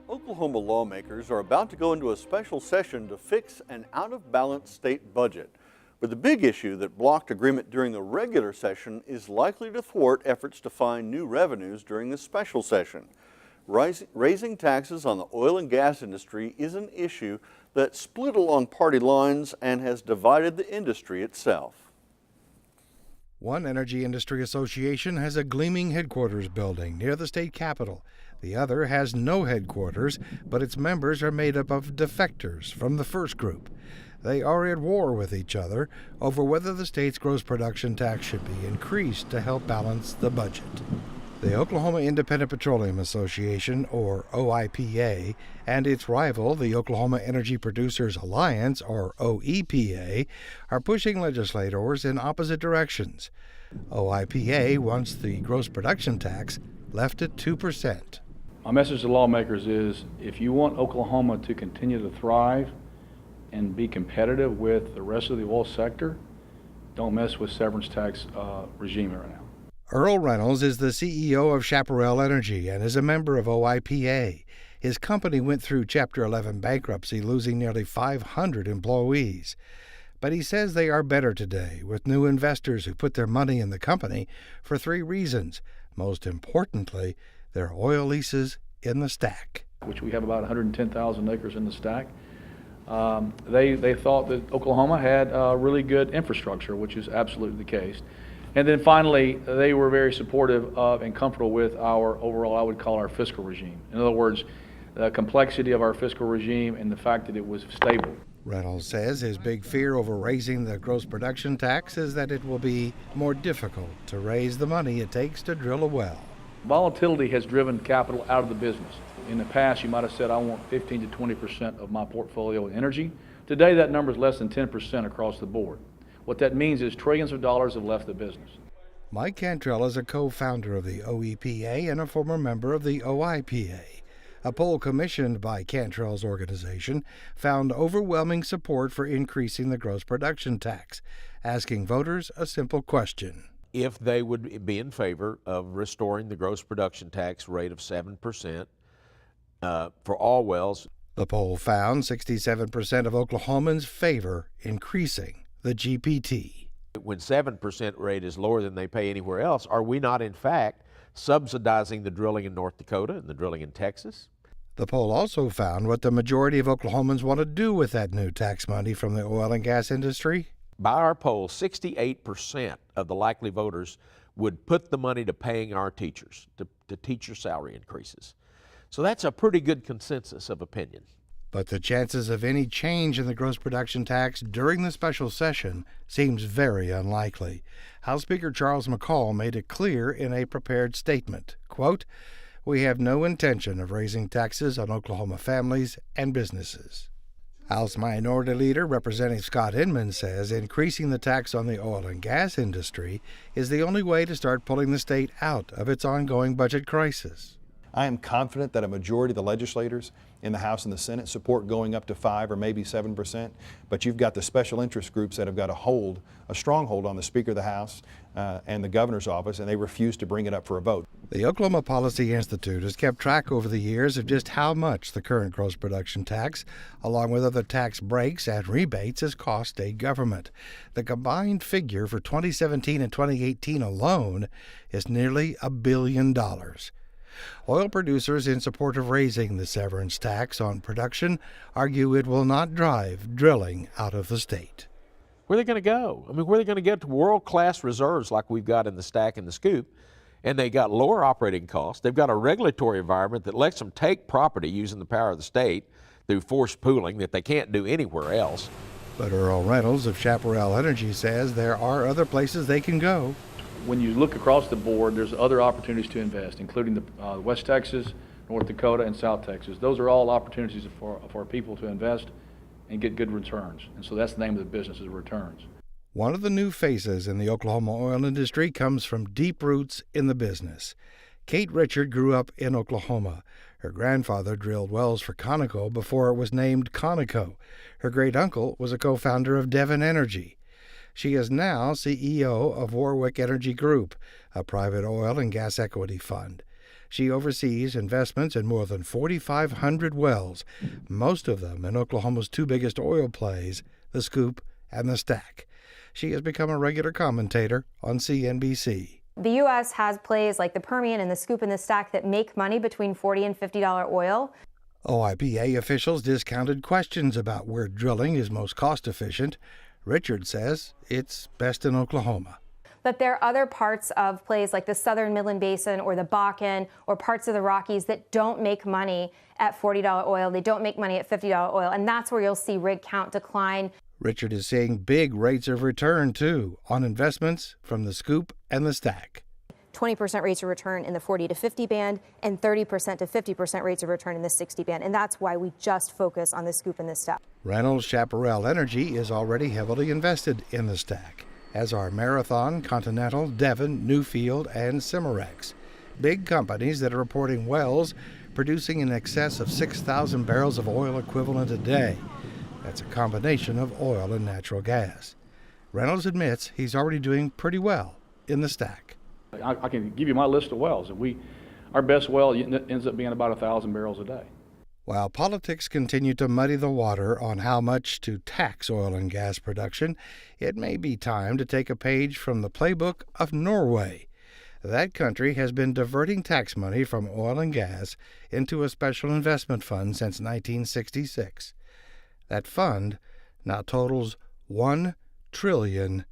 Oklahoma lawmakers are about to go into a special session to fix an out-of-balance state budget. But the big issue that blocked agreement during the regular session is likely to thwart efforts to find new revenues during the special session. Raising taxes on the oil and gas industry is an issue that split along party lines and has divided the industry itself. One energy industry association has a gleaming headquarters building near the state capitol. The other has no headquarters, but its members are made up of defectors from the first group. They are at war with each other over whether the state's gross production tax should be increased to help balance the budget. The Oklahoma Independent Petroleum Association, or OIPA, and its rival, the Oklahoma Energy Producers Alliance, or OEPA, are pushing legislators in opposite directions. OIPA wants the gross production tax left at 2%. My message to lawmakers is, if you want Oklahoma to continue to thrive and be competitive with the rest of the oil sector, don't mess with severance tax regime right now. Earl Reynolds is the CEO of Chaparral Energy and is a member of OIPA. His company went through Chapter 11 bankruptcy, losing nearly 500 employees. But he says they are better today, with new investors who put their money in the company for 3 reasons. Most importantly, their oil leases in the STACK. Which we have about 110,000 acres in the STACK. They thought that Oklahoma had really good infrastructure, which is absolutely the case. And then finally, they were very supportive of and comfortable with our overall, I would call our fiscal regime. In other words, the complexity of our fiscal regime and the fact that it was stable. Reynolds says his big fear over raising the gross production tax is that it will be more difficult to raise the money it takes to drill a well. Volatility has driven capital out of the business. In the past, you might have said, I want 15 to 20% of my portfolio in energy. Today, that number is less than 10% across the board. What that means is trillions of dollars have left the business. Mike Cantrell is a co-founder of the OEPA and a former member of the OIPA. A poll commissioned by Cantrell's organization found overwhelming support for increasing the gross production tax, asking voters a simple question. If they would be in favor of restoring the gross production tax rate of 7% for all wells. The poll found 67% of Oklahomans favor increasing the GPT. When 7% rate is lower than they pay anywhere else, are we not in fact subsidizing the drilling in North Dakota and the drilling in Texas? The poll also found what the majority of Oklahomans want to do with that new tax money from the oil and gas industry. By our poll, 68% of the likely voters would put the money to paying our teachers, to teacher salary increases. So that's a pretty good consensus of opinion. But the chances of any change in the gross production tax during the special session seems very unlikely. House Speaker Charles McCall made it clear in a prepared statement, quote, "We have no intention of raising taxes on Oklahoma families and businesses." House Minority Leader Representative Scott Inman says increasing the tax on the oil and gas industry is the only way to start pulling the state out of its ongoing budget crisis. I am confident that a majority of the legislators in the House and the Senate support going up to 5 or maybe 7%, but you've got the special interest groups that have got a stronghold on the Speaker of the House and the governor's office, and they refuse to bring it up for a vote. The Oklahoma Policy Institute has kept track over the years of just how much the current gross production tax, along with other tax breaks and rebates, has cost state government. The combined figure for 2017 and 2018 alone is nearly $1 billion. Oil producers in support of raising the severance tax on production argue it will not drive drilling out of the state. Where are they going to go? I mean, where are they going to get to world-class reserves like we've got in the STACK and the SCOOP? And they got lower operating costs. They've got a regulatory environment that lets them take property using the power of the state through forced pooling that they can't do anywhere else. But Earl Reynolds of Chaparral Energy says there are other places they can go. When you look across the board, there's other opportunities to invest, including the West Texas, North Dakota, and South Texas. Those are all opportunities for people to invest and get good returns. And so that's the name of the business, is returns. One of the new faces in the Oklahoma oil industry comes from deep roots in the business. Kate Richard grew up in Oklahoma. Her grandfather drilled wells for Conoco before it was named Conoco. Her great-uncle was a co-founder of Devon Energy. She is now CEO of Warwick Energy Group, a private oil and gas equity fund. She oversees investments in more than 4,500 wells, most of them in Oklahoma's two biggest oil plays, the SCOOP and the STACK. She has become a regular commentator on CNBC. The U.S. has plays like the Permian and the SCOOP and the STACK that make money between $40 and $50 oil. OIPA officials discounted questions about where drilling is most cost efficient. Richard says it's best in Oklahoma. But there are other parts of plays like the Southern Midland Basin or the Bakken or parts of the Rockies that don't make money at $40 oil. They don't make money at $50 oil, and that's where you'll see rig count decline. Richard is seeing big rates of return, too, on investments from the SCOOP and the STACK. 20% rates of return in the 40 to 50 band and 30% to 50% rates of return in the 60 band. And that's why we just focus on the SCOOP and the STACK. Reynolds Chaparral Energy is already heavily invested in the STACK, as are Marathon, Continental, Devon, Newfield, and Cimarex. Big companies that are reporting wells producing in excess of 6,000 barrels of oil equivalent a day. That's a combination of oil and natural gas. Reynolds admits he's already doing pretty well in the STACK. I can give you my list of wells. Our best well ends up being about 1,000 barrels a day. While politics continue to muddy the water on how much to tax oil and gas production, it may be time to take a page from the playbook of Norway. That country has been diverting tax money from oil and gas into a special investment fund since 1966. That fund now totals $1 trillion.